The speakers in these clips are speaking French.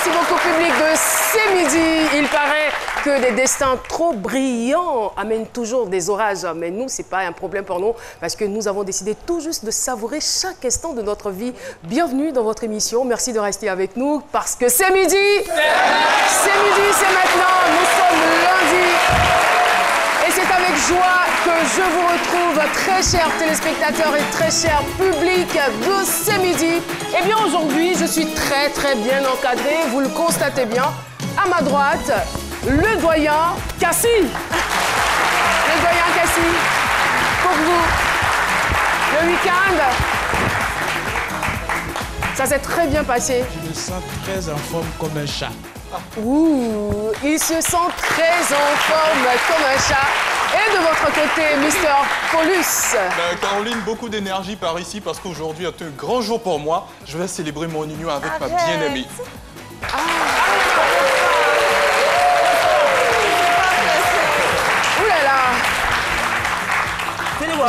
Merci beaucoup, public de C'est Midi. Il paraît que des destins trop brillants amènent toujours des orages. Mais nous, ce n'est pas un problème pour nous parce que nous avons décidé tout juste de savourer chaque instant de notre vie. Bienvenue dans votre émission. Merci de rester avec nous parce que c'est midi. C'est midi, c'est maintenant. Nous sommes lundi. Et c'est avec joie que je vous retrouve, très chers téléspectateurs et très cher public de C'est Midi. Eh bien, aujourd'hui, je suis très bien encadré, vous le constatez bien. À ma droite, le doyen Cassie. Le doyen Cassie, pour vous, le week-end, ça s'est très bien passé. Je me sens très en forme comme un chat. Ouh, il se sent très en forme comme un chat. Et de votre côté, Mister Paulus. Caroline, beaucoup d'énergie par ici parce qu'aujourd'hui est un grand jour pour moi. Je vais célébrer mon union avec ma bien-aimée. Ouh là là.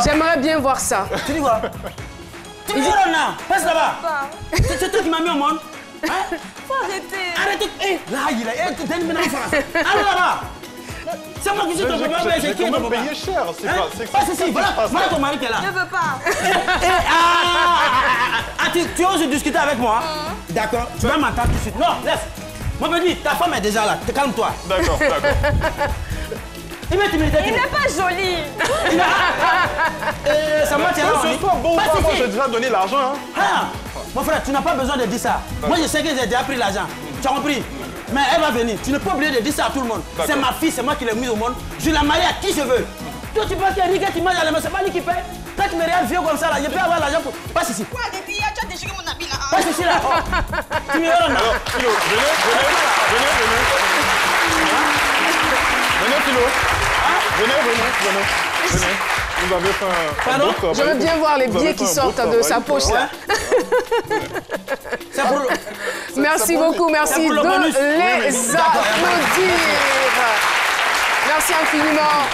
J'aimerais bien voir ça. Tu dis quoi? Tu dis quoi là? Passe là-bas. C'est toi qui m'as mis au monde. Hein? Faut arrêter. Arrête. Là, il est. Donne maintenant en France. Allez là-bas. C'est moi qui suis ton papa, mais c'est qui ton papa? Payé cher, c'est pas... Passe ici, voilà ton mari qui est là. Je veux pas. Tu oses discuter avec moi? D'accord, tu vas m'entendre tout de suite. Non, laisse. Moi, je me dis, ta femme est déjà là, calme-toi. D'accord. Il n'est pas joli. Ça m'a tiré. Ce soir, bon, moi, j'ai déjà donné l'argent. Mon frère, tu n'as pas besoin de dire ça. Moi, je sais que j'ai déjà pris l'argent. Tu as compris? Mais elle va venir. Tu n'es pas obligé de dire ça à tout le monde. C'est ma fille, c'est moi qui l'ai mise au monde. Je la marie à qui je veux. Toi, tu penses qu'il y a Riga qui mange à la main, c'est pas lui qui paye. Quand tu me regardes vieux comme ça, là, je peux avoir l'argent pour... Passe ici. Quoi, depuis hier, tu as déchiré mon habit là. Passe ici, là. Tu me regardes là. Alors, Philo, venez. Venez, Philo. Venez. Vous avez fait un beau travail. Je veux bien voir les billets qui sortent de sa poche là. Merci beaucoup, merci de les applaudir. Merci infiniment.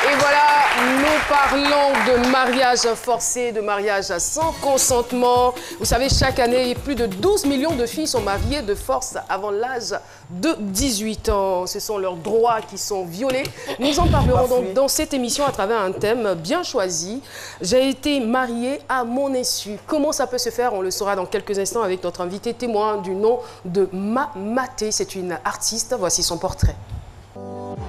Et voilà, nous parlons de mariage forcé, de mariage sans consentement. Vous savez, chaque année, plus de 12 millions de filles sont mariées de force avant l'âge de 18 ans. Ce sont leurs droits qui sont violés. Nous en parlerons donc dans cette émission à travers un thème bien choisi. J'ai été mariée à mon insu. Comment ça peut se faire? On le saura dans quelques instants avec notre invité témoin du nom de Mamaté. C'est une artiste. Voici son portrait.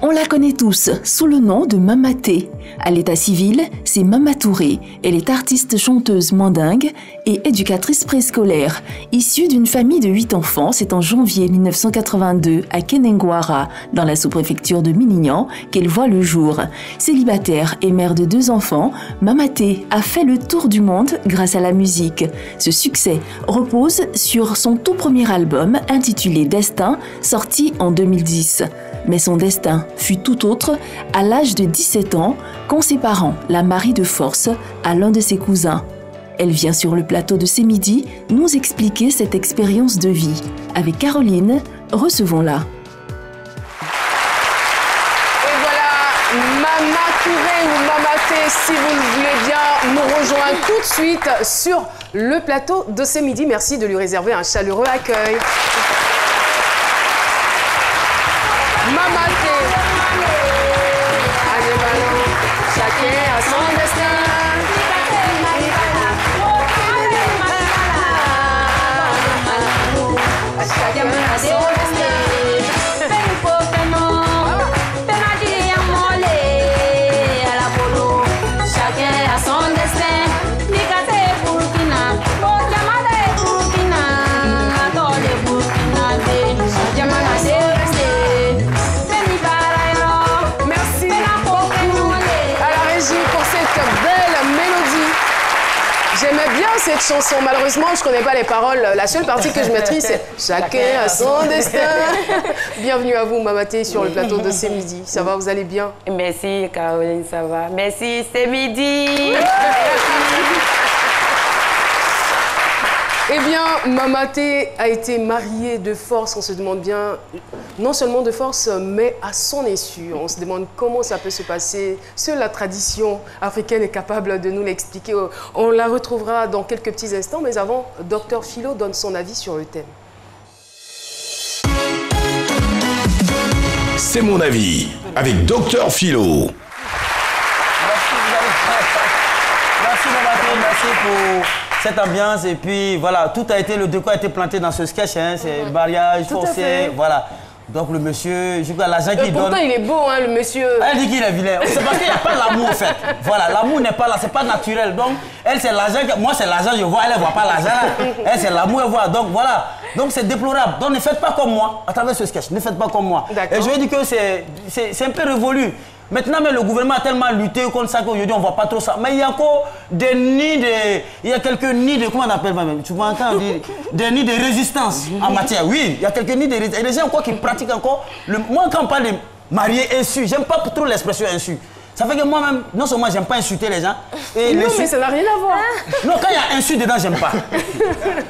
On la connaît tous sous le nom de Mamaté. À l'état civil, c'est Mama Touré. Elle est artiste chanteuse mandingue et éducatrice préscolaire. Issue d'une famille de 8 enfants, c'est en janvier 1982 à Kenengwara, dans la sous-préfecture de Minignan, qu'elle voit le jour. Célibataire et mère de 2 enfants, Mamaté a fait le tour du monde grâce à la musique. Ce succès repose sur son tout premier album intitulé Destin, sorti en 2010. Mais son destin fut tout autre à l'âge de 17 ans, quand ses parents la marient de force à l'un de ses cousins. Elle vient sur le plateau de C'est Midi nous expliquer cette expérience de vie. Avec Caroline, recevons-la. Et voilà, Mama Touré ou Mamaté, si vous le voulez bien, nous rejoindre tout de suite sur le plateau de C'est Midi. Merci de lui réserver un chaleureux accueil. Mamaté. Allez, ballon. Chacun a son destin. Chacun a son destin. Chacun a son destin. J'aimais bien cette chanson. Malheureusement, je ne connais pas les paroles. La seule partie que je maîtrise, c'est « Chacun a son destin ». Bienvenue à vous, Mamaté, sur le plateau de C'est Midi. Ça va, vous allez bien? Merci, Caroline, ça va. Merci, C'est Midi. Eh bien, Mamaté a été mariée de force, on se demande bien, non seulement de force, mais à son insu. On se demande comment ça peut se passer. Seule la tradition africaine est capable de nous l'expliquer. On la retrouvera dans quelques petits instants, mais avant, Dr Philo donne son avis sur le thème. C'est mon avis, avec Dr Philo. Merci Mamaté, merci pour cette ambiance. Et puis voilà, tout a été, le décor a été planté dans ce sketch. Hein, c'est mariage forcé, voilà. Donc le monsieur, je crois l'agent qui donne... Pourtant il est beau, hein, le monsieur. Elle dit qu'il est vilain. C'est parce qu'il n'y a pas l'amour en fait. Voilà, l'amour n'est pas là, c'est pas naturel. Donc elle c'est l'argent, moi c'est l'argent, je vois, elle ne voit pas l'argent. Elle c'est l'amour, elle voit. Donc voilà, donc c'est déplorable. Donc ne faites pas comme moi à travers ce sketch, ne faites pas comme moi. Et je vais dire que c'est un peu révolu. Maintenant, mais le gouvernement a tellement lutté contre ça qu'aujourd'hui, on ne voit pas trop ça. Mais il y a encore des nids de... Il y a quelques nids de... Comment on appelle ça même? Tu vois encore des nids de résistance en matière. Oui, il y a quelques nids de résistance. Et les gens encore qui pratiquent encore... Moi, quand on parle de mariés insu, j'aime pas trop l'expression insu. Ça fait que moi-même, non seulement j'aime pas insulter les gens... Et non, mais ça n'a rien à voir. Non, quand il y a insu dedans, j'aime pas.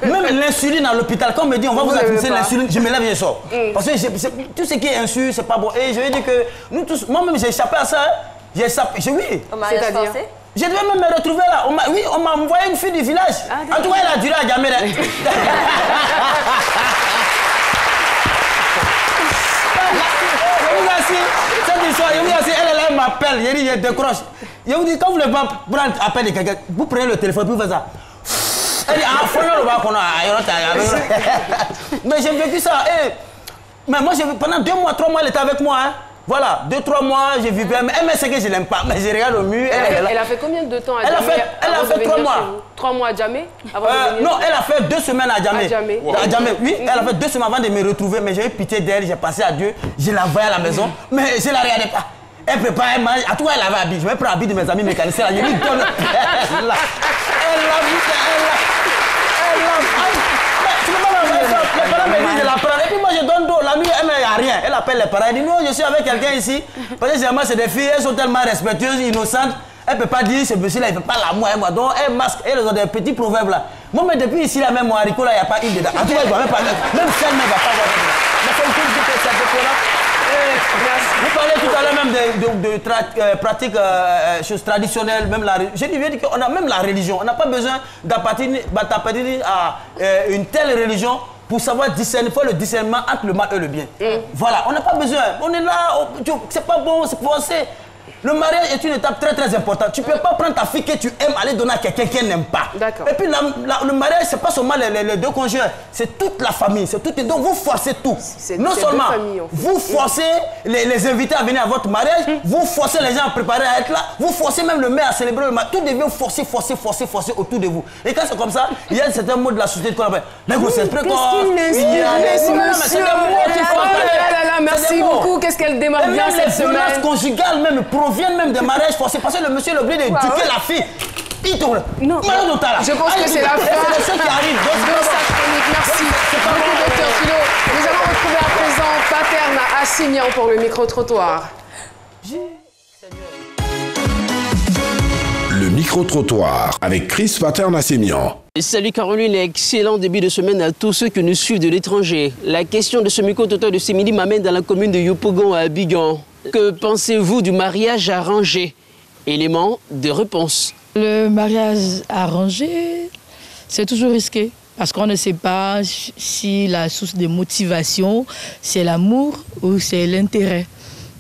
Même l'insuline à l'hôpital, quand on me dit on va vous administrer l'insuline, je me lève et je sors. Parce que tout ce qui est insu, c'est pas bon. Et je vais dire que nous tous, moi-même j'ai échappé à ça. J'ai échappé, oui. C'est-à-dire je devais même me retrouver là. Oui, on m'a envoyé une fille du village. En tout cas, elle a duré à jamais. Cette histoire, elle m'appelle, je décroche. Je vous dis, quand vous voulez pas prendre appel de quelqu'un, vous prenez le téléphone, puis vous faites ça. Elle dit, ah, faut le voir qu'on a. Mais j'ai vécu ça. Mais moi, pendant 2 mois, 3 mois, elle était avec moi. Hein. Voilà, 2-3 mois, j'ai vu bien. Mais elle sait que je l'aime pas. Mais je regarde au mur. Elle a fait combien de temps à Djamé? Elle a fait 3 mois. 3 mois à Djamé avant de venir? Non, elle a fait 2 semaines à Djamé. À Djamé. Oui, elle a fait 2 semaines avant de me retrouver. Mais j'ai eu pitié d'elle, j'ai passé à Dieu. Je la voyais à la maison. Mais je ne la regardais pas. Elle prépare, elle mange. À tout cas, elle avait habillé. Je vais prendre l'habit de mes amis mécaniciens. Je lui donne. Elle l'a vu. Tu ne peux pas m'envoyer ça. Les parents me disent de la prendre. Et puis moi, je donne d'eau. La nuit, elle n'a rien. Elle appelle les parents. Elle dit non, je suis avec quelqu'un ici. Parce que généralement, c'est des filles. Elles sont tellement respectueuses, innocentes. Elle ne peut pas dire ce monsieur-là, il ne fait pas l'amour à moi. Donc, elle masque. Elles ont des petits proverbes là. Moi, mais depuis ici, là, même mon haricot, là, il n'y a pas une dedans. En tout cas, il ne va même pas. Même celle ne va pas voir dedans. Mais c'est une chose que c'est déplorable. Vous parlez tout à l'heure même de pratiques choses traditionnelles, même la religion. Je dis qu'on a même la religion. On n'a pas besoin d'appartenir à une telle religion pour savoir discerner, faire le discernement entre le mal et le bien. Voilà, on n'a pas besoin. On est là, c'est pas bon, c'est forcé. Le mariage est une étape très très importante. Tu ne peux pas prendre ta fille que tu aimes aller donner à quelqu'un qui n'aime pas. Et puis le mariage, ce n'est pas seulement les 2 conjoints, c'est toute la famille. Donc vous forcez tout. Non seulement vous forcez les invités à venir à votre mariage, vous forcez les gens à préparer à être là, vous forcez même le maire à célébrer le mariage. Tout devient forcé autour de vous. Et quand c'est comme ça, il y a certains mots de la société qu'on appelle les grossesses précoces. Monsieur, merci beaucoup. Qu'est-ce qu'elle démarre bien cette semaine? Les violences conjugales même proviennent même des mariages forcés parce que le monsieur est obligé d'éduquer la fille. Non, je pense que c'est la fin de sa chronique. Merci beaucoup, Dr Philo. Nous allons retrouver à présent Paterne à Assignan pour le micro-trottoir. Le micro-trottoir avec Chris Paterne à Sémian. Salut Caroline, excellent début de semaine à tous ceux qui nous suivent de l'étranger. La question de ce micro-trottoir de ce midi m'amène dans la commune de Yopougon à Abidjan. Que pensez-vous du mariage arrangé? Élément de réponse. Le mariage arrangé, c'est toujours risqué. Parce qu'on ne sait pas si la source de motivation, c'est l'amour ou c'est l'intérêt.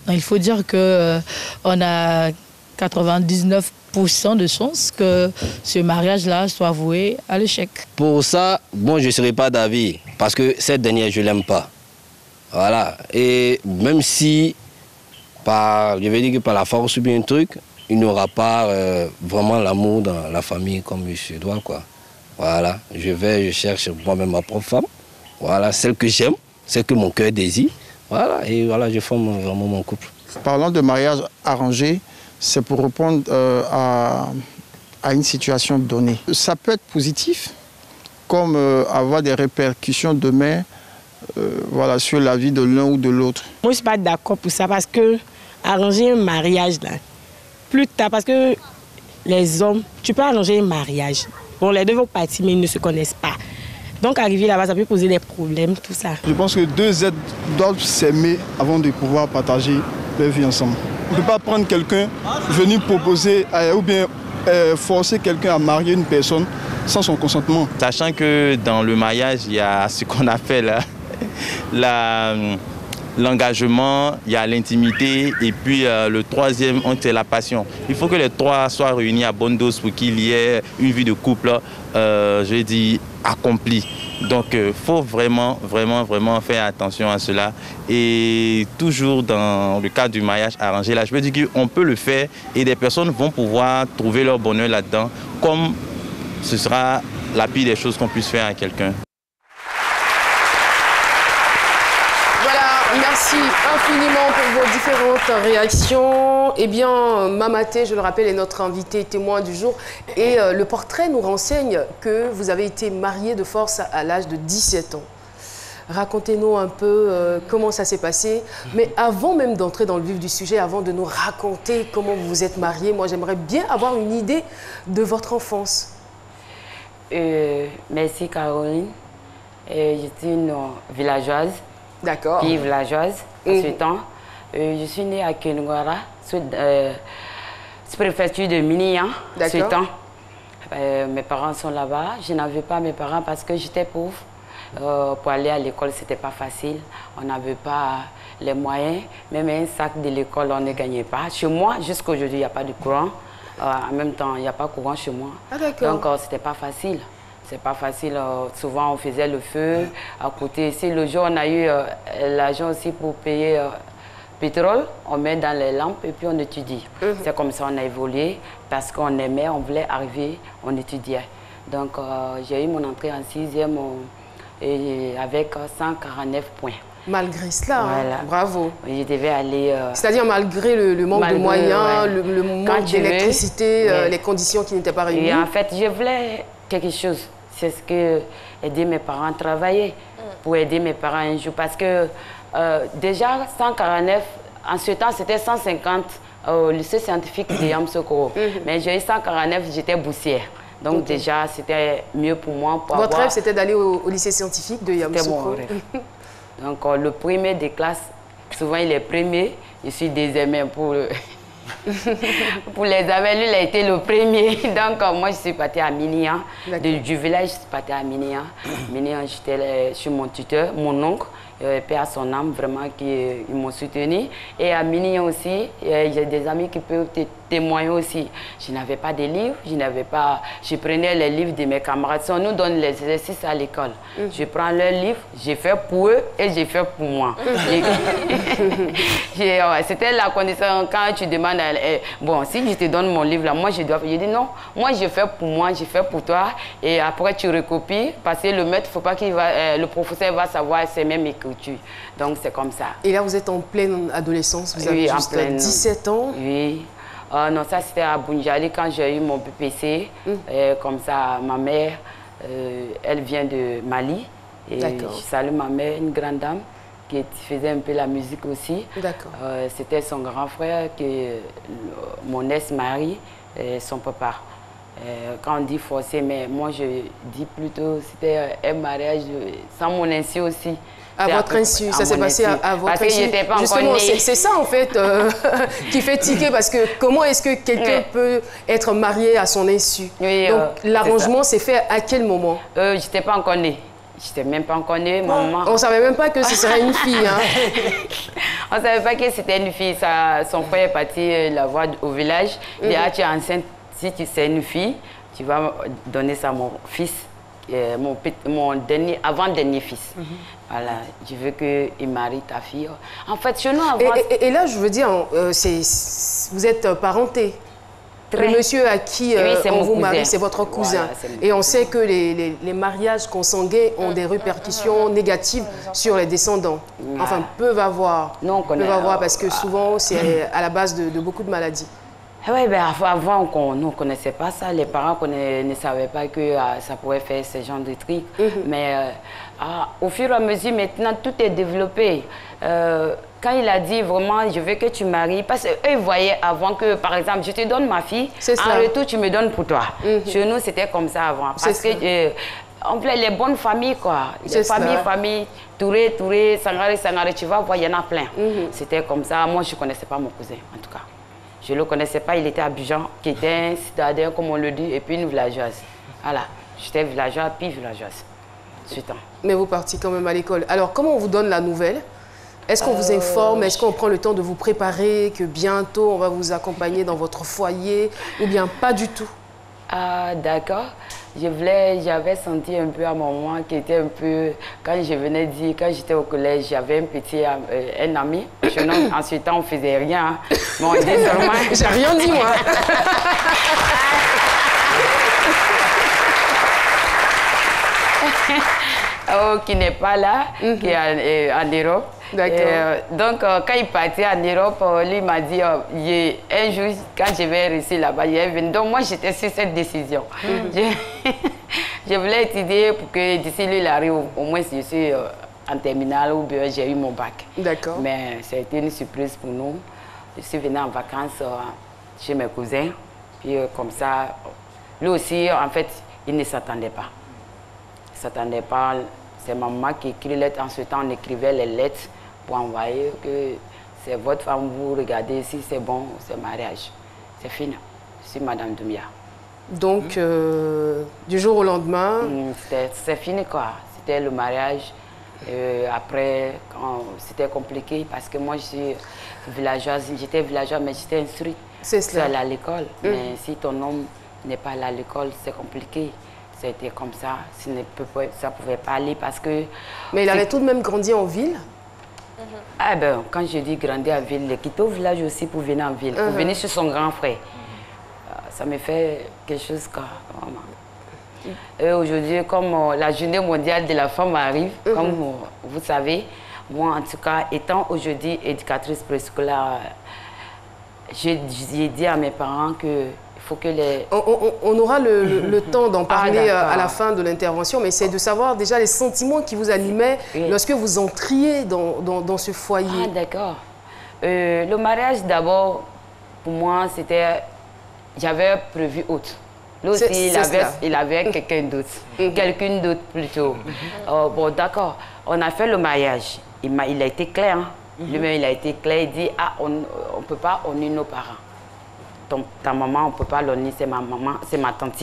Il faut dire qu'on a 99% de chances que ce mariage-là soit voué à l'échec. Pour ça, bon, je ne serai pas d'avis. Parce que cette dernière, je ne l'aime pas. Voilà. Et même si, je vais dire que par la force ou bien un truc, il n'aura pas vraiment l'amour dans la famille comme il se doit, quoi. Voilà, je cherche moi-même ma propre femme, voilà, celle que j'aime, celle que mon cœur désire, voilà, et voilà, je forme vraiment mon couple. Parlant de mariage arrangé, c'est pour répondre à une situation donnée. Ça peut être positif, comme avoir des répercussions demain voilà, sur la vie de l'un ou de l'autre. Moi, je ne suis pas d'accord pour ça, parce que arranger un mariage, là, plus tard, parce que les hommes, tu peux arranger un mariage. Bon, les deux vont partir, mais ils ne se connaissent pas. Donc, arriver là-bas, ça peut poser des problèmes, tout ça. Je pense que 2 êtres doivent s'aimer avant de pouvoir partager leur vie ensemble. On ne peut pas prendre quelqu'un, venir proposer ou bien forcer quelqu'un à marier une personne sans son consentement. Sachant que dans le mariage, il y a ce qu'on appelle l'engagement, il y a l'intimité et puis le troisième, c'est la passion. Il faut que les trois soient réunis à bonne dose pour qu'il y ait une vie de couple, je dis, accomplie. Donc il faut vraiment faire attention à cela. Et toujours dans le cadre du mariage arrangé, là, je peux dire qu'on peut le faire et des personnes vont pouvoir trouver leur bonheur là-dedans, comme ce sera la pire des choses qu'on puisse faire à quelqu'un. Merci infiniment pour vos différentes réactions. Eh bien, Mamaté, je le rappelle, est notre invité témoin du jour. Et le portrait nous renseigne que vous avez été marié de force à l'âge de 17 ans. Racontez-nous un peu comment ça s'est passé. Mais avant même d'entrer dans le vif du sujet, avant de nous raconter comment vous vous êtes marié, moi j'aimerais bien avoir une idée de votre enfance. Merci Caroline. Je suis une villageoise. D'accord. Puis villageoise, en ce temps. Je suis née à Kenouara, préfecture de Minian, ce temps. Mes parents sont là-bas. Je n'avais pas mes parents parce que j'étais pauvre. Pour aller à l'école, ce n'était pas facile. On n'avait pas les moyens. Même un sac de l'école, on ne gagnait pas. Chez moi, jusqu'à aujourd'hui, il n'y a pas de courant. En même temps, il n'y a pas de courant chez moi. Ah, d'accord. Donc, ce n'était pas facile. C'est pas facile. Souvent, on faisait le feu à côté. Ici, le jour, on a eu l'argent aussi pour payer pétrole. On met dans les lampes et puis on étudie. C'est comme ça qu'on a évolué parce qu'on aimait, on voulait arriver, on étudiait. Donc, j'ai eu mon entrée en 6e avec 149 points. Malgré cela, voilà. Hein, bravo. Je devais aller... C'est-à-dire malgré le manque de moyens, le manque d'électricité, les conditions qui n'étaient pas réunies. Et en fait, je voulais quelque chose. C'est ce que aider mes parents à travailler, pour aider mes parents un jour. Parce que déjà, 149, en ce temps, c'était 150 au lycée scientifique de Yamsoukro. Mais j'ai eu 149, j'étais boursière. Donc déjà, c'était mieux pour moi. Votre rêve, c'était d'aller au lycée scientifique de Yamsoukro. C'était mon rêve. Donc le premier des classes, souvent il est premier, je suis deuxième pour... pour les amis, lui, il a été le premier. Donc, moi, je suis partie à Minian. Du village, je suis partie à Minian. Minian, j'étais chez mon tuteur, mon oncle, paix à son âme, vraiment, qui m'ont soutenu. Et à Minian aussi, j'ai des amis qui peuvent témoigner aussi. Je n'avais pas de livres, je prenais les livres de mes camarades. Si on nous donne les exercices à l'école, je prends leurs livres, j'ai fait pour eux et j'ai fait pour moi. C'était la condition quand tu demandes, bon, si je te donne mon livre là, moi je dois. Je dis non, moi je fais pour moi, je fais pour toi. Et après tu recopies, parce que le maître, faut pas qu'il va, le professeur va savoir ses mêmes écritures. Donc c'est comme ça. Et là vous êtes en pleine adolescence, vous avez juste 17 ans. Oui. Non, ça c'était à Bunjali quand j'ai eu mon BPC. Comme ça, ma mère, elle vient de Mali. Et je salue ma mère, une grande dame, qui faisait un peu la musique aussi. C'était son grand frère, mon ex-mari, son papa. Quand on dit forcé, mais moi je dis plutôt c'était un mariage sans mon insu aussi. À votre insu, ça s'est passé à votre insu. Justement, c'est ça en fait qui fait tiquer, parce que comment est-ce que quelqu'un peut être marié à son insu? Donc l'arrangement s'est fait à quel moment? Je n'étais pas encore née. Je n'étais même pas encore née, maman. On ne savait même pas que ce serait une fille. Hein. On ne savait pas que c'était une fille. Son frère est parti la voir au village. Il dit, ah, tu es enceinte, si tu sais une fille, tu vas donner ça à mon fils. Mon avant-dernier fils. Voilà, je veux qu'il marie ta fille. En fait, chez nous, avant... Et là, je veux dire, vous êtes parenté. Le monsieur à qui on vous marie, c'est votre cousin. Voilà, et on sait que les mariages consanguins ont des répercussions négatives sur les descendants. Enfin, peuvent avoir. Non, peuvent avoir parce que souvent, c'est à la base de beaucoup de maladies. Oui, ben avant, on ne connaissait pas ça. Les parents ne savaient pas que ça pouvait faire ce genre de trucs. Mais au fur et à mesure, maintenant, tout est développé. Quand il a dit vraiment, je veux que tu maries, parce qu'eux voyaient avant que, par exemple, je te donne ma fille, en retour, tu me donnes pour toi. Chez nous, c'était comme ça avant. Parce que on voulait les bonnes familles, quoi. Les familles, Touré, Sangare, tu vas voir, il y en a plein. C'était comme ça. Moi, je ne connaissais pas mon cousin, en tout cas. Je ne le connaissais pas, il était à Abidjan, qui était un citadin, comme on le dit, et puis une villageoise. Voilà, j'étais villageoise, puis villageoise. Mais vous partiez quand même à l'école. Alors, comment on vous donne la nouvelle Est-ce qu'on vous informe? Est-ce qu'on prend le temps de vous préparer, que bientôt on va vous accompagner dans votre foyer, ou bien pas du tout? Ah, d'accord. J'avais senti un peu à un moment qui était un peu... Quand je venais dire, quand j'étais au collège, j'avais un ami. Ensuite, on ne faisait rien. Bon, désormais... J'ai rien dit, moi. Oh, qui n'est pas là, qui est en Europe. Donc, quand il partait en Europe, lui m'a dit, un jour, quand je vais rester là-bas, il est venu. Donc, moi, j'étais sur cette décision. Je voulais étudier pour que d'ici lui, il arrive, au moins, je suis en terminale ou bien j'ai eu mon bac. D'accord. Mais ça a été une surprise pour nous. Je suis venue en vacances chez mes cousins. Puis, comme ça, lui aussi, en fait, il ne s'attendait pas. Il ne s'attendait pas. C'est maman qui écrit les lettres. En ce temps, on écrivait les lettres pour envoyer que c'est votre femme, vous regardez si c'est bon, c'est mariage. C'est fini. Je suis Madame Doumbia. Donc, du jour au lendemain... C'est fini, quoi. C'était le mariage. Après, c'était compliqué parce que moi, je suis villageoise. J'étais villageoise, mais j'étais instruite. C'est cela. À l'école. Mais si ton homme n'est pas allé à l'école, c'est compliqué. C'était comme ça. Ça ne pouvait pas aller parce que... Mais il avait tout de même grandi en ville? Ah ben, quand je dis grandir en ville, il quitte au village aussi pour venir en ville, pour venir chez son grand frère. Ça me fait quelque chose, quoi. Et aujourd'hui, comme la journée mondiale de la femme arrive, comme vous savez, moi, en tout cas, étant aujourd'hui éducatrice préscolaire, j'ai dit à mes parents que faut que les... On aura le temps d'en parler à la fin de l'intervention, mais c'est de savoir déjà les sentiments qui vous animaient lorsque vous entriez dans ce foyer. Ah, d'accord. Le mariage, d'abord, pour moi, c'était... J'avais prévu autre. Lui aussi, il avait quelqu'un d'autre. Quelqu'une d'autre, plutôt. Bon, d'accord. On a fait le mariage. Il a été clair. Hein? Lui-même, il a été clair. Il dit, ah, on ne peut pas honorer nos parents. Ta maman, on ne peut pas l'honorer, c'est ma maman, c'est ma tante.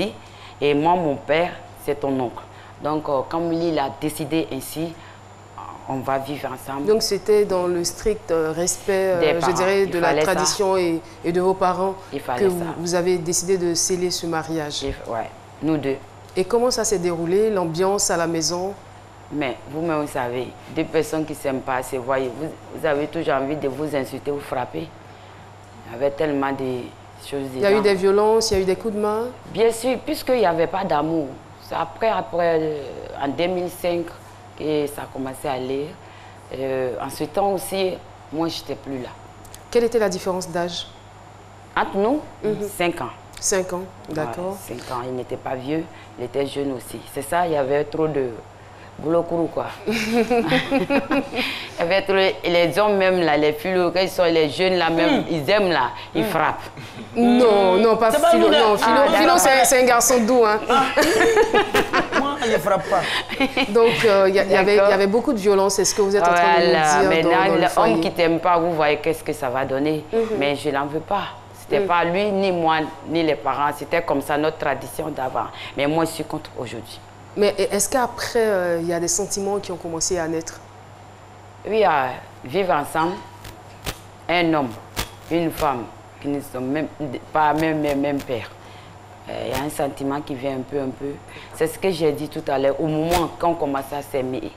Et moi, mon père, c'est ton oncle. Donc, comme lui, il a décidé ainsi, on va vivre ensemble. Donc, c'était dans le strict respect, je dirais, de la tradition et de vos parents que vous avez décidé de sceller ce mariage. Oui, nous deux. Et comment ça s'est déroulé, l'ambiance à la maison? Mais vous-même, vous savez, deux personnes qui ne s'aiment pas, se voient, vous avez toujours envie de vous insulter ou frapper. Il y avait tellement de... Il y a eu des violences, il y a eu des coups de main? Bien sûr, puisqu'il n'y avait pas d'amour. C'est après, en 2005, que ça a commencé à aller. En ce temps aussi, moi, je n'étais plus là. Quelle était la différence d'âge? Entre nous, 5 ans. 5 ans, d'accord. 5 ans, il n'était pas vieux, il était jeune aussi. C'est ça, il y avait trop de boulot courou, quoi. Il y avait trop, les hommes même, là, les filles, quand ils sont les jeunes, là, même, ils aiment, là, ils frappent. Non, non, pas Philo. Non, Philo, c'est un garçon doux, hein. Moi, je ne frappe pas. Donc, il y avait beaucoup de violence. Est-ce que vous êtes en train de nous dire maintenant, dans le foyer? l'homme qui ne t'aime pas, vous voyez qu'est-ce que ça va donner. Mais je n'en veux pas. C'était pas lui, ni moi, ni les parents. C'était comme ça, notre tradition d'avant. Mais moi, je suis contre aujourd'hui. Mais est-ce qu'après, il y a des sentiments qui ont commencé à naître? Oui, vivre ensemble, un homme, une femme, qui ne sont même pas même père. Il y a un sentiment qui vient un peu. C'est ce que j'ai dit tout à l'heure. Au moment quand on commençait à s'aimer,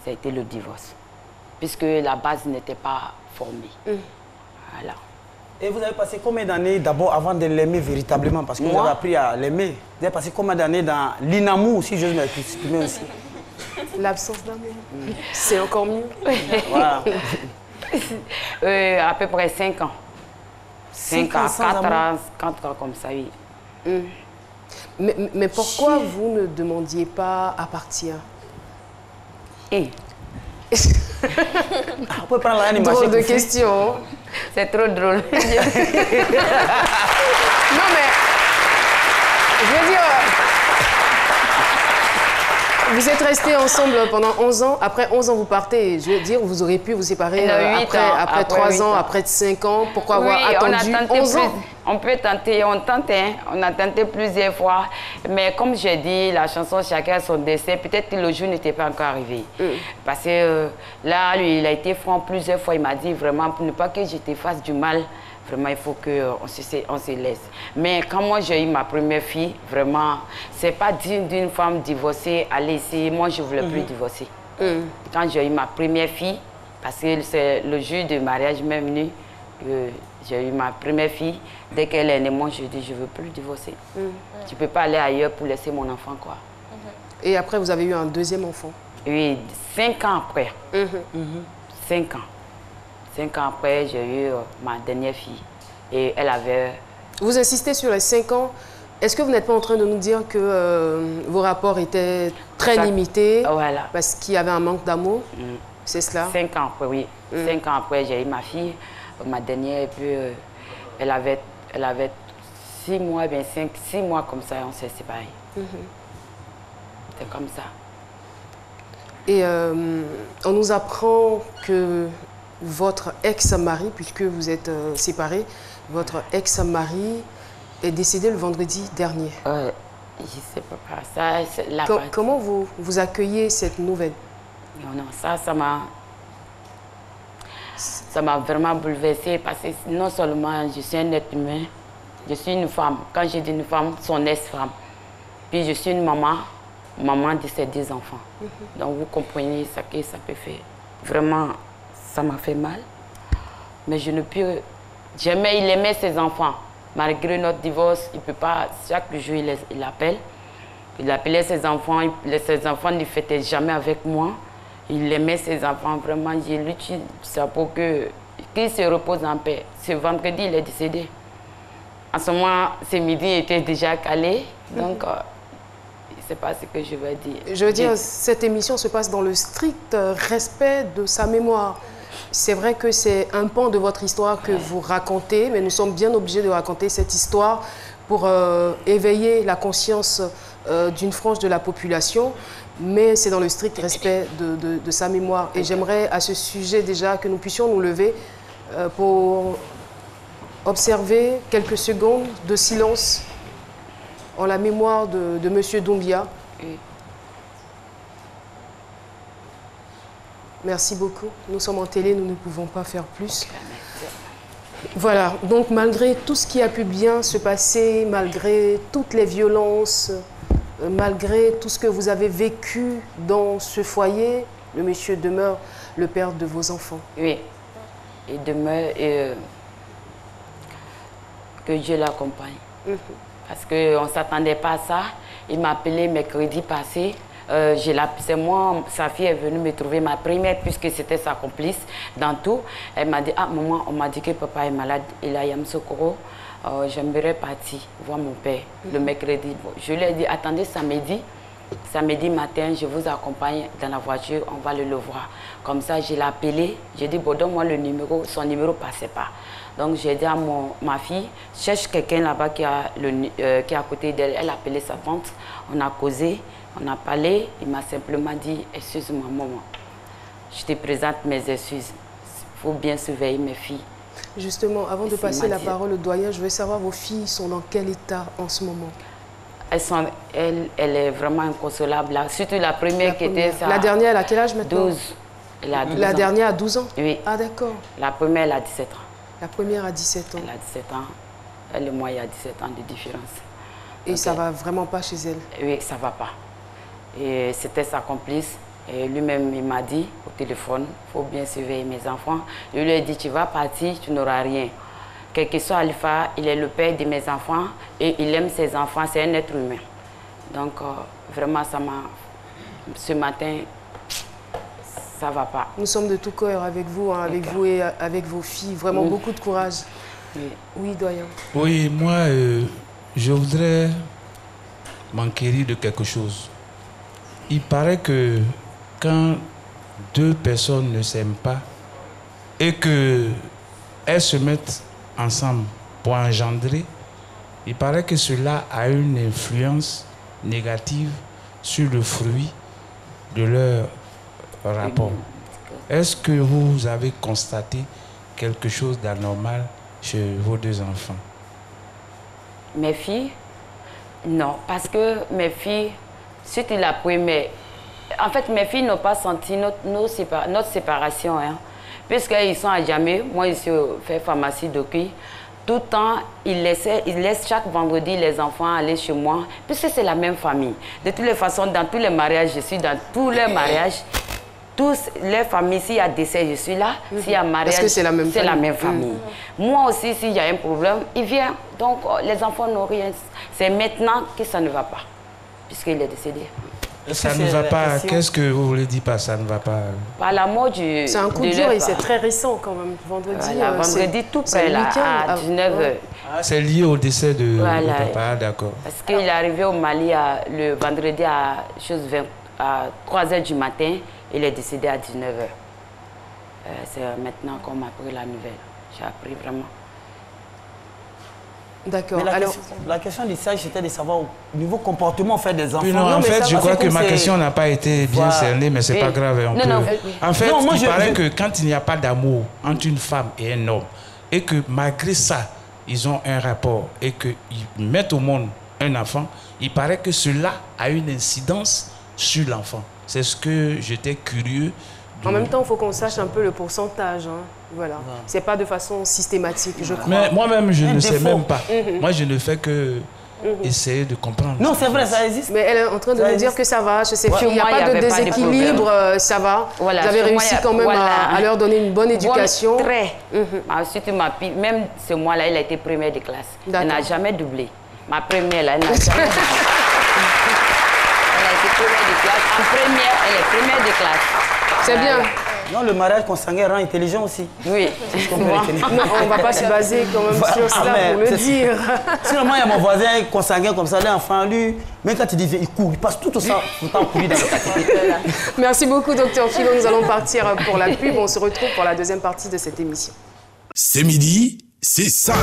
ça a été le divorce. Puisque la base n'était pas formée. Voilà. Et vous avez passé combien d'années d'abord avant de l'aimer véritablement? Parce que vous avez appris à l'aimer. Vous avez passé combien d'années dans l'inamour, si j'ose m'exprimer aussi? L'absence d'amour. C'est encore mieux. Voilà. À peu près 5 ans. 5 ans, 4 ans comme ça, oui. Mais pourquoi vous ne demandiez pas à partir? On peut prendre l'animation. Drôle de question. C'est trop drôle. Non, mais je veux dire, vous êtes restés ensemble pendant 11 ans. Après 11 ans, vous partez. Je veux dire, vous auriez pu vous séparer après 3 ans, après 5 ans. Pourquoi avoir attendu 11 ans? On peut tenter, on tente, hein. On a tenté plusieurs fois. Mais comme j'ai dit, la chanson Chacun son destin, peut-être que le jour n'était pas encore arrivé. Parce que là, lui, il a été franc plusieurs fois. Il m'a dit vraiment, pour ne pas que je te fasse du mal, vraiment, il faut qu'on se laisse. Mais quand moi, j'ai eu ma première fille, vraiment, c'est pas digne d'une femme divorcée. Allez, moi, je ne voulais plus divorcer. Quand j'ai eu ma première fille, parce que c'est le jour du mariage même venu, j'ai eu ma première fille. Dès qu'elle est née, moi, je dis, je ne veux plus divorcer. Tu ne peux pas aller ailleurs pour laisser mon enfant, quoi. Et après, vous avez eu un deuxième enfant? Oui, 5 ans après. 5 ans. 5 ans après, j'ai eu ma dernière fille. Et elle avait... Vous insistez sur les 5 ans. Est-ce que vous n'êtes pas en train de nous dire que vos rapports étaient très limités parce qu'il y avait un manque d'amour? C'est cela? 5 ans après, oui. 5 ans après, j'ai eu ma fille, ma dernière, et puis elle avait 6 mois, bien 6 mois comme ça, on s'est séparés. C'est comme ça. Et on nous apprend que votre ex-mari, puisque vous êtes séparés, votre ex-mari est décédé le vendredi dernier. Je sais pas. Ça, comment vous accueillez cette nouvelle? Non, ça m'a vraiment bouleversée parce que non seulement je suis un être humain, je suis une femme. Quand je dis une femme, son ex-femme. Puis je suis une maman de ses 10 enfants. Donc vous comprenez ce que ça peut faire. Vraiment, ça m'a fait mal. Mais je ne peux... il aimait ses enfants. Malgré notre divorce, il ne peut pas... Chaque jour, il appelle. Il appelait ses enfants. Ses enfants ne fêtaient jamais avec moi. Il aimait ses enfants. Vraiment, j'ai lutté ça pour qu'il se repose en paix. Ce vendredi, il est décédé. En ce moment, ce midi était déjà calé. Donc... c'est pas ce que je veux dire. Je veux dire, cette émission se passe dans le strict respect de sa mémoire. C'est vrai que c'est un pan de votre histoire que vous racontez, mais nous sommes bien obligés de raconter cette histoire pour éveiller la conscience d'une frange de la population, mais c'est dans le strict respect de sa mémoire. Et j'aimerais à ce sujet déjà que nous puissions nous lever pour observer quelques secondes de silence en la mémoire de M. Doumbia. Merci beaucoup. Nous sommes en télé, nous ne pouvons pas faire plus. Voilà, donc malgré tout ce qui a pu bien se passer, malgré toutes les violences, malgré tout ce que vous avez vécu dans ce foyer, le monsieur demeure le père de vos enfants. Oui, il demeure et que Dieu l'accompagne. Parce qu'on ne s'attendait pas à ça. Il m'a appelé mercredi passé. C'est moi, sa fille est venue me trouver, ma première, puisque c'était sa complice dans tout. Elle m'a dit, ah maman, on m'a dit que papa est malade, il a Yamoussoukro. J'aimerais partir voir mon père le mercredi. Bon, je lui ai dit, attendez samedi matin, je vous accompagne dans la voiture, on va le voir. Comme ça, je l'ai appelé, j'ai dit, bon, donne-moi le numéro, son numéro ne passait pas. Donc j'ai dit à ma fille, cherche quelqu'un là-bas qui est à côté d'elle. Elle a appelé sa tante, on a causé, on a parlé. Il m'a simplement dit, excuse-moi maman, je te présente mes excuses. Il faut bien surveiller mes filles. Justement, avant de passer la parole au doyen, je veux savoir, vos filles sont dans quel état en ce moment? Elle est vraiment inconsolable. Là. Surtout la première qui était... La dernière, elle a quel âge maintenant? 12. Elle a 12 la ans. Dernière a 12 ans? Oui. Ah d'accord. La première, elle a 17 ans. La première a 17 ans. Elle a 17 ans. Elle et moi, il y a 17 ans de différence. Et donc, ça ne va vraiment pas chez elle? Oui, ça ne va pas. Et c'était sa complice. Et lui-même, il m'a dit au téléphone, il faut bien surveiller mes enfants. Je lui ai dit, tu vas partir, tu n'auras rien. Quel que soit Alpha, il est le père de mes enfants et il aime ses enfants, c'est un être humain. Donc, vraiment, ça m'a... Ce matin, ça ne va pas. Nous sommes de tout cœur avec vous, hein, avec vous et avec vos filles. Vraiment beaucoup de courage. Oui, doyen. Oui, moi, je voudrais m'enquérir de quelque chose. Il paraît que quand deux personnes ne s'aiment pas et qu'elles se mettent ensemble pour engendrer, il paraît que cela a une influence négative sur le fruit de leur rapport. Est-ce que vous avez constaté quelque chose d'anormal chez vos deux enfants? Mes filles? Non, parce que mes filles, c'était la première. En fait, mes filles n'ont pas senti notre séparation, hein, puisqu'ils sont à Djamé. Moi, je fais pharmacie d'Oki. Tout le temps, ils laissent chaque vendredi les enfants aller chez moi, puisque c'est la même famille. De toutes les façons, dans tous les mariages, je suis dans tous les mariages. Tous les familles, s'il y a décès, je suis là. S'il y a mariage, c'est la même famille. Moi aussi, s'il y a un problème, il vient. Donc, les enfants n'ont rien. C'est maintenant que ça ne va pas, puisqu'il est décédé. Ça ne va pas. Qu'est-ce que vous voulez dire par ça ne va pas? Par la mort du... C'est un coup dur et c'est très récent quand même. Vendredi, voilà, vendredi tout près, là, à 19h. C'est lié au décès de voilà. papa, d'accord. Parce qu'il est arrivé au Mali le vendredi à 3h du matin. Il est décédé à 19h. C'est maintenant qu'on m'a appris la nouvelle. J'ai appris vraiment. D'accord. La question du sage, c'était de savoir au niveau comportement fait des enfants. Non, en fait, je crois que ma question n'a pas été bien cernée, mais c'est pas grave. En fait, il paraît que quand il n'y a pas d'amour entre une femme et un homme, et que malgré ça, ils ont un rapport, et qu'ils mettent au monde un enfant, il paraît que cela a une incidence sur l'enfant. C'est ce que j'étais curieux. En même temps, il faut qu'on sache un peu le pourcentage. Hein. Voilà. C'est pas de façon systématique, je crois. Mais moi-même, je ne sais même pas. Moi, je ne fais que essayer de comprendre. Non, c'est vrai, ça existe. Mais elle est en train de nous dire que ça va. Je sais qu'il n'y a pas de déséquilibre, ça va. Voilà, vous avez réussi quand même à leur donner une bonne éducation. Très. Ensuite, même ce mois-là, elle a été première de classe. Elle n'a jamais doublé. Ma première, là, elle n'a jamais doublé. Première de classe. En première, elle est première de classe. C'est bien. Non, le mariage consanguin rend intelligent aussi. Oui. Non, on ne va pas se baser quand même sur cela pour le dire. Sinon, moi, il y a mon voisin consanguin comme ça, l'enfant, lui, même quand il dit il court, il passe tout ça, tout le temps courir dans le quartier. Merci beaucoup, Dr Philo. Nous allons partir pour la pub. On se retrouve pour la deuxième partie de cette émission. C'est midi, c'est ça.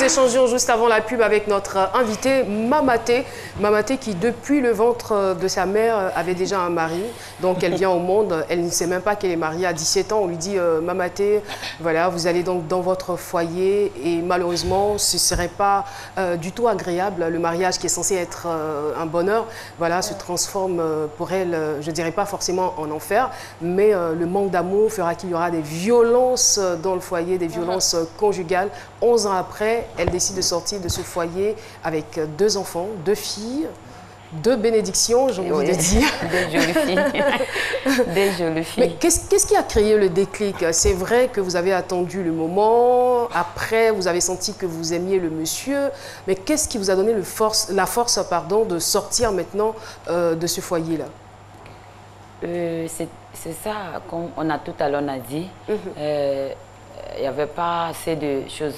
Échangeons juste avant la pub avec notre invitée Mamaté. Mamaté qui, depuis le ventre de sa mère, avait déjà un mari. Donc, elle vient au monde. Elle ne sait même pas qu'elle est mariée à 17 ans. On lui dit, Mamaté, voilà, vous allez donc dans votre foyer. Et malheureusement, ce ne serait pas du tout agréable. Le mariage qui est censé être un bonheur, voilà, se transforme pour elle, je ne dirais pas forcément en enfer, mais le manque d'amour fera qu'il y aura des violences dans le foyer, des violences conjugales. 11 ans après, elle décide de sortir de ce foyer avec 2 enfants, 2 filles, 2 bénédictions, j'ai envie de dire. Des jolies filles. Des jolies filles. Mais qu'est-ce qui a créé le déclic? C'est vrai que vous avez attendu le moment, après vous avez senti que vous aimiez le monsieur, mais qu'est-ce qui vous a donné la force de sortir maintenant de ce foyer-là? C'est ça, comme on a tout à l'heure dit, il n'y avait pas assez de choses.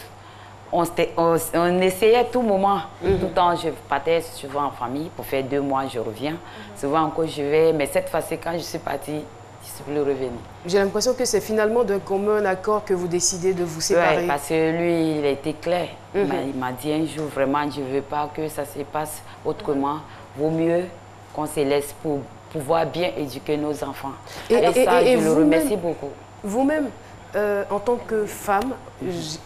On essayait à tout moment. Tout le temps, je partais souvent en famille pour faire 2 mois, je reviens. Souvent encore, je vais. Mais cette fois-ci, quand je suis partie, je ne suis plus revenue. J'ai l'impression que c'est finalement d'un commun accord que vous décidez de vous séparer. Oui, parce que lui, il a été clair. Il m'a dit un jour, vraiment, je ne veux pas que ça se passe autrement. Vaut mieux qu'on se laisse pour pouvoir bien éduquer nos enfants. Et ça, je le vous-même, remercie beaucoup. Vous-même, en tant que femme,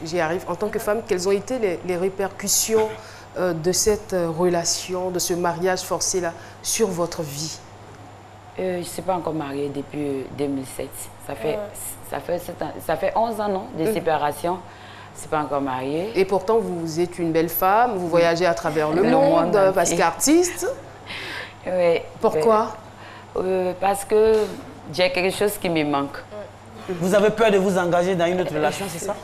j'y arrive, en tant que femme, quelles ont été les répercussions de cette relation, de ce mariage forcé-là, sur votre vie? Je ne suis pas encore mariée depuis 2007. Ça fait 11 ans, non, de séparation. Je ne suis pas encore mariée. Et pourtant, vous êtes une belle femme, vous voyagez à travers le monde, parce qu'artiste. Oui. Pourquoi? Parce que j'ai quelque chose qui me manque. Vous avez peur de vous engager dans une autre relation, c'est ça?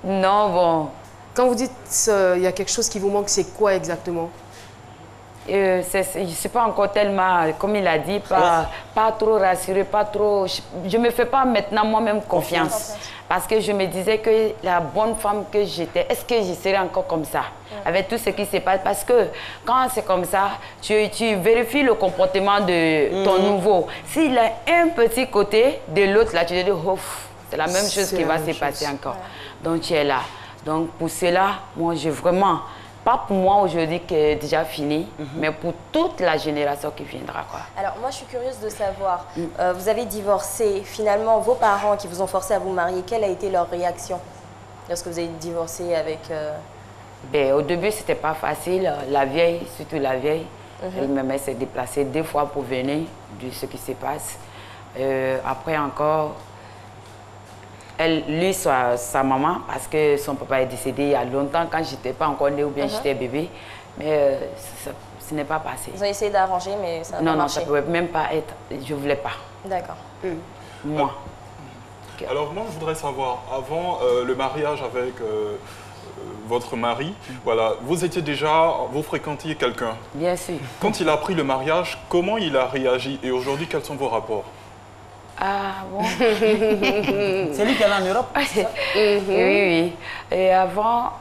Non, bon. Quand vous dites il y a quelque chose qui vous manque, c'est quoi exactement? Je ne suis pas encore tellement, comme il a dit, pas trop rassurée, pas trop... Je ne me fais pas maintenant moi-même confiance. Parce que je me disais que la bonne femme que j'étais, est-ce que je serais encore comme ça? Avec tout ce qui se passe. Parce que quand c'est comme ça, tu vérifies le comportement de ton nouveau. S'il a un petit côté de l'autre, là, tu te dis, oh, c'est la même chose qui va se passer encore. Donc tu es là. Donc pour cela, moi j'ai vraiment... Pas pour moi aujourd'hui qui est déjà fini, mais pour toute la génération qui viendra. Quoi. Alors moi je suis curieuse de savoir, vous avez divorcé, finalement vos parents qui vous ont forcé à vous marier, quelle a été leur réaction lorsque vous avez divorcé avec... Ben, au début c'était pas facile, la vieille, surtout la vieille, elle s'est déplacée 2 fois pour venir de ce qui se passe. Après encore... Lui, sa maman, parce que son papa est décédé il y a longtemps, quand je n'étais pas encore née ou bien j'étais bébé. Mais ce n'est pas passé. Vous avez essayé d'arranger, mais ça n'a pas marché. Non, ça ne pouvait même pas être. Je ne voulais pas. D'accord. Moi. Alors moi, je voudrais savoir, avant le mariage avec votre mari, voilà, vous fréquentiez quelqu'un. Bien sûr. Quand il a appris le mariage, comment il a réagi? Et aujourd'hui, quels sont vos rapports? Ah bon. C'est lui qui est là en Europe? Oui. Et avant,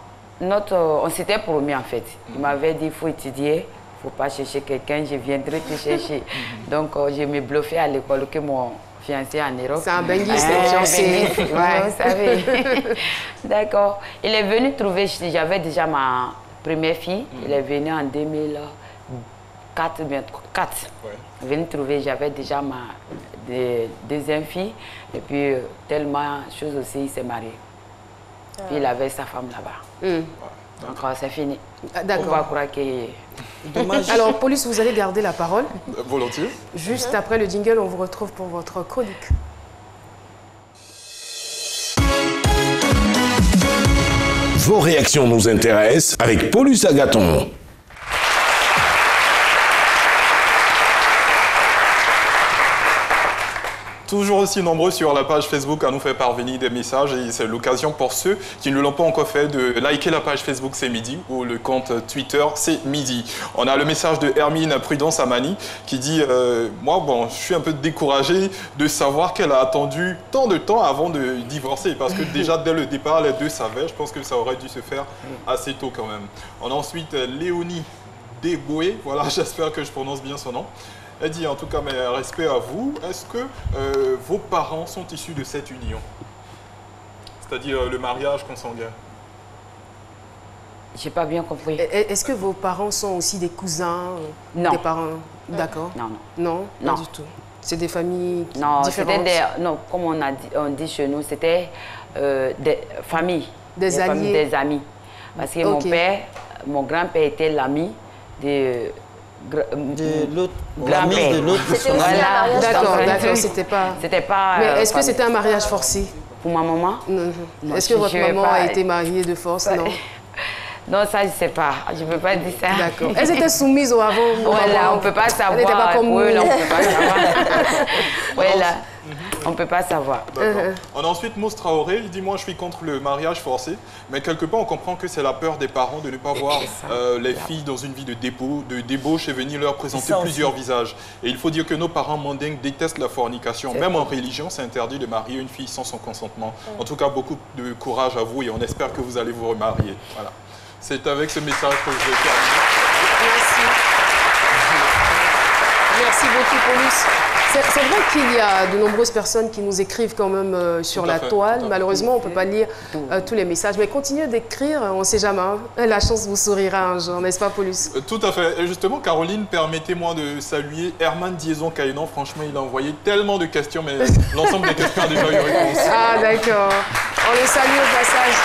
on s'était promis en fait. Il m'avait dit, il faut étudier, il ne faut pas chercher quelqu'un, je viendrai te chercher. Donc je me bluffais à l'école que mon fiancé est en Europe. C'est un bengui, c'est un fiancé. Vous savez. D'accord. Il est venu trouver, j'avais déjà ma première fille, il est venu en 2004. Il est venu trouver, j'avais déjà ma deuxième fille. Et puis, tellement de choses aussi, il s'est marié. Puis il avait sa femme là-bas. Donc, c'est fini. D'accord. On va croire que... Dommage. Alors, Paulus, vous allez garder la parole. Volontiers. Juste après le jingle, on vous retrouve pour votre chronique. Vos réactions nous intéressent avec Paulus Agathon. Toujours aussi nombreux sur la page Facebook à nous faire parvenir des messages et c'est l'occasion pour ceux qui ne l'ont pas encore fait de liker la page Facebook C'est Midi ou le compte Twitter C'est Midi. On a le message de Hermine Prudence Amani qui dit moi, je suis un peu découragé de savoir qu'elle a attendu tant de temps avant de divorcer parce que déjà dès le départ, les deux savaient. Je pense que ça aurait dû se faire assez tôt quand même. On a ensuite Léonie Deboué, voilà, j'espère que je prononce bien son nom. Elle dit en tout cas, mais respect à vous, est-ce que vos parents sont issus de cette union? C'est-à-dire le mariage consanguin? J'ai pas bien compris. Est-ce que vos parents sont aussi des cousins? Non. Des parents? D'accord. Non, pas du tout. C'est des familles différentes? Non, comme on dit chez nous, c'était des familles. Des alliés? Des amis. Parce que mon grand-père était l'ami de l'autre. Voilà. D'accord, c'était pas... Mais est-ce que c'était un mariage forcé? Pour ma maman? Est-ce que votre maman a été mariée de force? Non. Non, ça, je ne sais pas. Je ne peux pas dire ça. D'accord. Elles étaient soumises au avant? Voilà, on ne peut pas savoir. Elles n'étaient pas comme nous. On ne peut pas savoir. Voilà. On ne peut pas savoir. On a ensuite Mousse Traoré, il dit moi je suis contre le mariage forcé, mais quelque part on comprend que c'est la peur des parents de ne pas voir les filles dans une vie de débauche et venir leur présenter plusieurs visages. Et il faut dire que nos parents mandingues détestent la fornication. Même en religion, c'est interdit de marier une fille sans son consentement. En tout cas, beaucoup de courage à vous et on espère que vous allez vous remarier. Voilà. C'est avec ce message que je vais terminer. Merci. Merci beaucoup, Paulus. C'est vrai qu'il y a de nombreuses personnes qui nous écrivent quand même sur la toile. Malheureusement, on ne peut pas lire tous les messages. Mais continuez d'écrire, on ne sait jamais. Hein. La chance vous sourira un jour, n'est-ce pas, Paulus? Tout à fait. Et justement, Caroline, permettez-moi de saluer Herman Diezon Caïnan. Franchement, il a envoyé tellement de questions, mais l'ensemble des questions a déjà eu réponse. Ah, d'accord. On le salue au passage.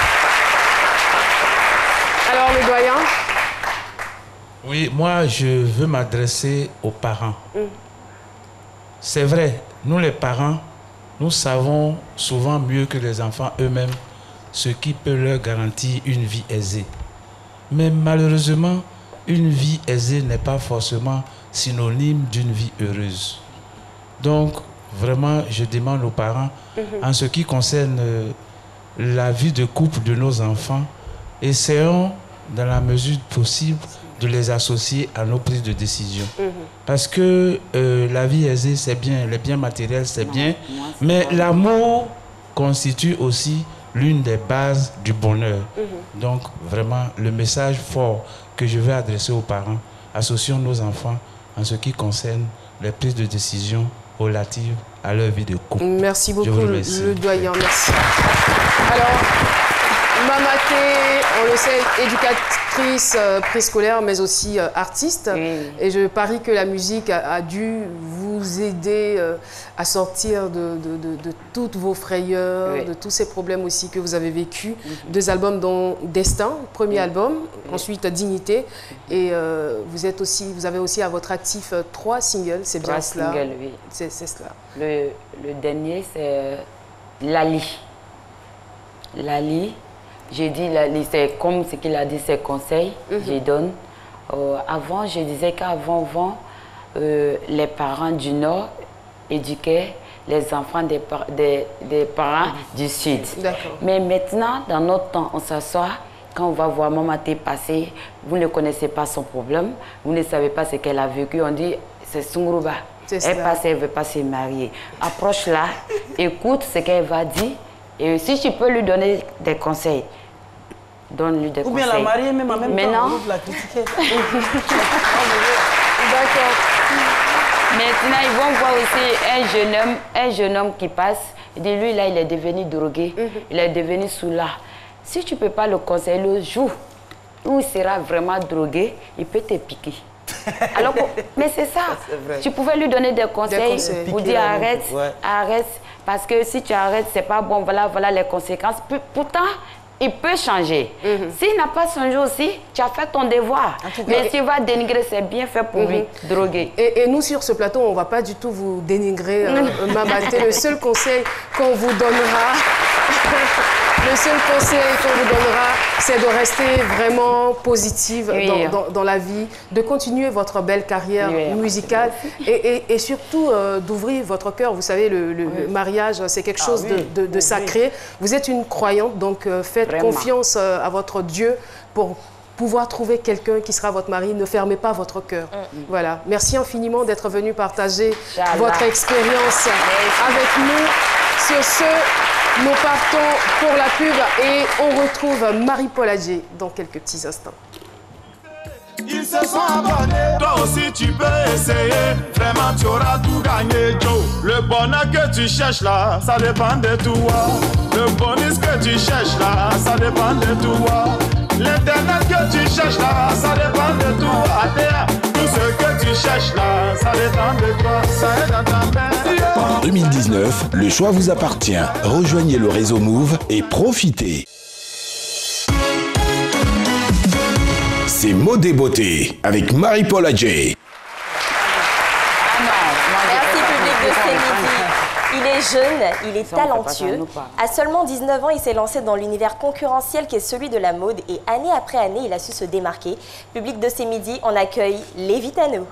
Alors, le doyen? Oui, moi, je veux m'adresser aux parents. C'est vrai, nous les parents, nous savons souvent mieux que les enfants eux-mêmes ce qui peut leur garantir une vie aisée. Mais malheureusement, une vie aisée n'est pas forcément synonyme d'une vie heureuse. Donc, vraiment, je demande aux parents, en ce qui concerne la vie de couple de nos enfants, essayons, dans la mesure possible, de les associer à nos prises de décision. Parce que la vie aisée, c'est bien, les biens matériels, c'est bien, mais l'amour constitue aussi l'une des bases du bonheur. Donc, vraiment, le message fort que je vais adresser aux parents, associons nos enfants en ce qui concerne les prises de décision relatives à leur vie de couple. Merci beaucoup, le doyen. Merci. Alors, Mamaté, on le sait, éducatrice préscolaire, mais aussi artiste. Et je parie que la musique a dû vous aider à sortir de toutes vos frayeurs, de tous ces problèmes aussi que vous avez vécu. 2 albums dont Destin, premier album, ensuite Dignité. Et vous avez aussi à votre actif 3 singles, c'est bien cela. 3 singles, oui. C'est cela. Le dernier, c'est Lali. Lali. J'ai dit, c'est comme ce qu'il a dit, ses conseils, je donne. Avant, je disais qu'avant, les parents du Nord éduquaient les enfants des parents du Sud. Mais maintenant, dans notre temps, on s'assoit, quand on va voir Mamaté passer, vous ne connaissez pas son problème, vous ne savez pas ce qu'elle a vécu, on dit, c'est Sungruba. Elle passe, elle ne veut pas se marier. Approche-la, écoute ce qu'elle va dire. Et si tu peux lui donner des conseils, donne-lui des conseils. Ou bien la marier même en même temps, la critiquer. D'accord. Maintenant, ils vont voir aussi un jeune homme qui passe. Il dit, lui, là, il est devenu drogué. Il est devenu soulard. Si tu ne peux pas le conseiller le jour où il sera vraiment drogué, il peut te piquer. Alors, mais c'est ça. Tu pouvais lui donner des conseils pour dire arrête, arrête. Parce que si tu arrêtes, c'est pas bon, voilà les conséquences. Pourtant, il peut changer. S'il n'a pas changé aussi, tu as fait ton devoir. Mais si tu vas dénigrer, c'est bien fait pour lui, droguer. Et nous, sur ce plateau, on ne va pas du tout vous dénigrer, Mamaté. Le seul conseil qu'on vous donnera... Le seul conseil qu'on vous donnera, c'est de rester vraiment positive dans la vie, de continuer votre belle carrière musicale et surtout d'ouvrir votre cœur. Vous savez, le mariage, c'est quelque chose de sacré. Vous êtes une croyante, donc faites confiance à votre Dieu pour pouvoir trouver quelqu'un qui sera votre mari. Ne fermez pas votre cœur. Voilà. Merci infiniment d'être venu partager votre expérience avec nous. Sur ce, nous partons pour la pub et on retrouve Marie-Paul Adjé dans quelques petits instants. Ils se sont abonnés, toi aussi tu peux essayer. Vraiment tu auras tout gagné, Joe. Le bonheur que tu cherches là, ça dépend de toi. Le bonus que tu cherches là, ça dépend de toi. L'internet que tu cherches là, ça dépend de toi. Tout ce que tu cherches là, ça dépend de toi. Ça est dans ta main. En 2019, le choix vous appartient. Rejoignez le réseau Move et profitez. C'est Modé Beauté avec Marie-Paul Adjé. Merci public de ce midi. Il est jeune, il est talentueux. À seulement 19 ans, il s'est lancé dans l'univers concurrentiel qui est celui de la mode et année après année, il a su se démarquer. Public de ces midis, on accueille Lévitano.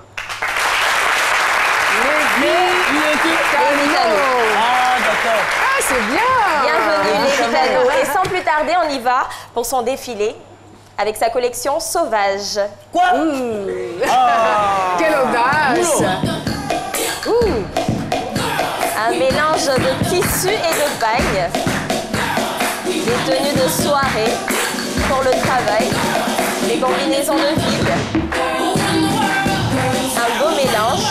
Lévitano. Ah, d'accord. Ah, c'est bien. Bienvenue Lévitano. Et sans plus tarder, on y va pour son défilé avec sa collection Sauvage. Quoi Quelle audace. Un mélange de tissu et de bagne, des tenues de soirée pour le travail, des combinaisons de ville, un beau mélange.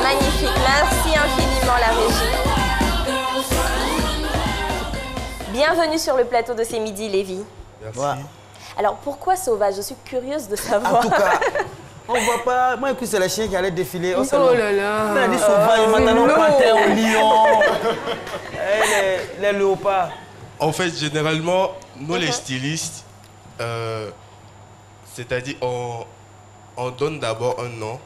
magnifique. Merci infiniment la régie. Bienvenue sur le plateau de C'est Midi, Lévi. Merci. Alors pourquoi sauvage? Je suis curieuse de savoir. En tout cas, on voit pas. Moi, écoute, c'est les chiens qui allaient défiler. Oh là là. On a dit sauvage, maintenant on panthère, on lion, les léopards. En fait, généralement, nous les stylistes, c'est-à-dire on donne d'abord un nom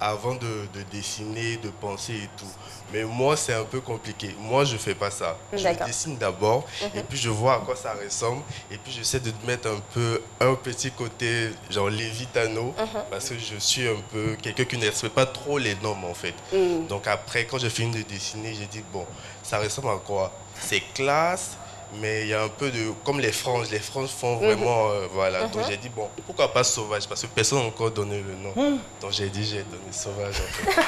avant de dessiner, de penser et tout. Mais moi, c'est un peu compliqué. Moi, je ne fais pas ça. Je dessine d'abord et puis je vois à quoi ça ressemble. Et puis, j'essaie de mettre un petit côté, genre Lévitano, parce que je suis un peu quelqu'un qui ne respecte pas trop les normes, en fait. Donc après, quand je finis de dessiner, j'ai dit, bon, ça ressemble à quoi? C'est classe, mais il y a un peu de... Comme les franges font vraiment... voilà, donc j'ai dit, bon, pourquoi pas sauvage? Parce que personne n'a encore donné le nom. Donc j'ai dit, j'ai donné sauvage, en fait.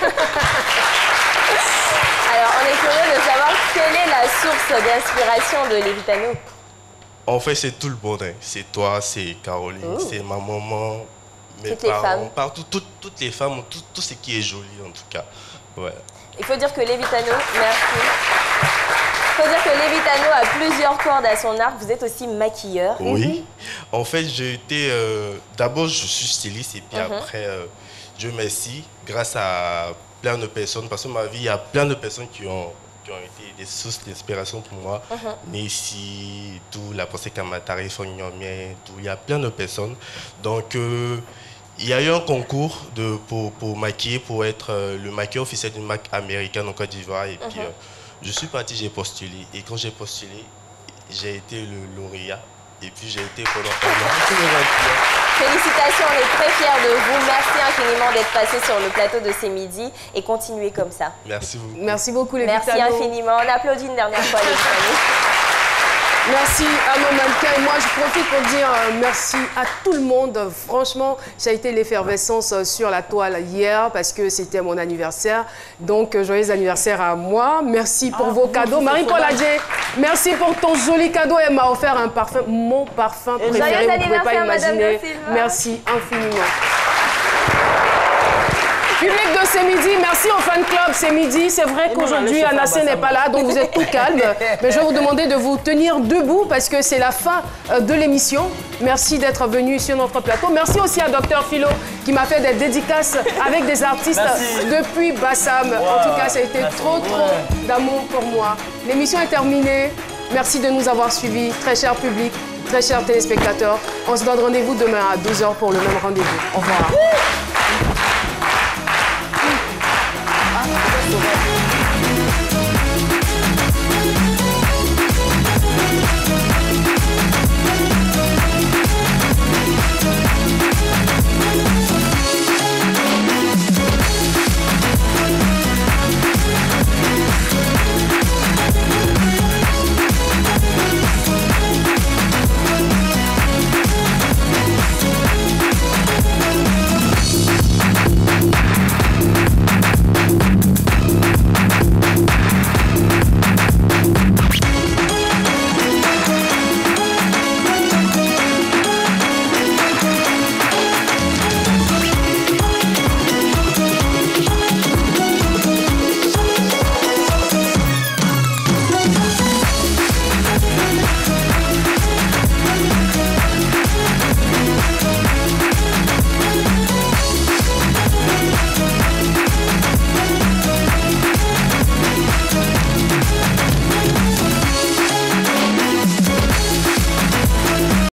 Alors, on est curieux de savoir quelle est la source d'inspiration de Lévitano. En fait, c'est tout le monde. Hein. C'est toi, c'est Caroline, c'est ma maman, mes toutes parents, les femmes. Partout, toutes les femmes, tout ce qui est joli, en tout cas. Ouais. Il faut dire que Lévitano, merci. Il faut dire que Lévitano a plusieurs cordes à son arc. Vous êtes aussi maquilleur. Oui. En fait, j'ai été... D'abord, je suis styliste et puis après, Dieu merci, grâce à plein de personnes, parce que ma vie, il y a plein de personnes qui ont été des sources d'inspiration pour moi. Nessi, tout, la pensée Kamatari, Fonyomien, tout, il y a plein de personnes. Donc, il y a eu un concours pour maquiller, pour être le maquilleur officiel d'une marque américaine en Côte d'Ivoire. Et puis, je suis parti, j'ai postulé. Et quand j'ai postulé, j'ai été le lauréat. Et puis, j'ai été pendant un an. Félicitations, on est très fiers de vous. Merci infiniment d'être passé sur le plateau de C'est Midi et continuez comme ça. Merci beaucoup. Merci beaucoup, Lévitano. Merci infiniment. On applaudit une dernière fois, Lévitano. Merci à nos mannequins. Et moi, je profite pour dire merci à tout le monde. Franchement, ça a été l'effervescence sur la toile hier parce que c'était mon anniversaire. Donc, joyeux anniversaire à moi. Merci pour vos cadeaux. Marie-Paul Adjé, merci pour ton joli cadeau. Elle m'a offert un parfum, mon parfum préféré. Vous ne pouvez pas imaginer. Merci infiniment. Public de C'est Midi, merci au fan club C'est Midi. C'est vrai qu'aujourd'hui, Anassé n'est pas là, donc vous êtes tout calme. Mais je vais vous demander de vous tenir debout parce que c'est la fin de l'émission. Merci d'être venu sur notre plateau. Merci aussi à Dr Philo qui m'a fait des dédicaces avec des artistes depuis Bassam. En tout cas, ça a été trop d'amour pour moi. L'émission est terminée. Merci de nous avoir suivis, très cher public, très chers téléspectateurs. On se donne rendez-vous demain à 12h pour le même rendez-vous. Au revoir.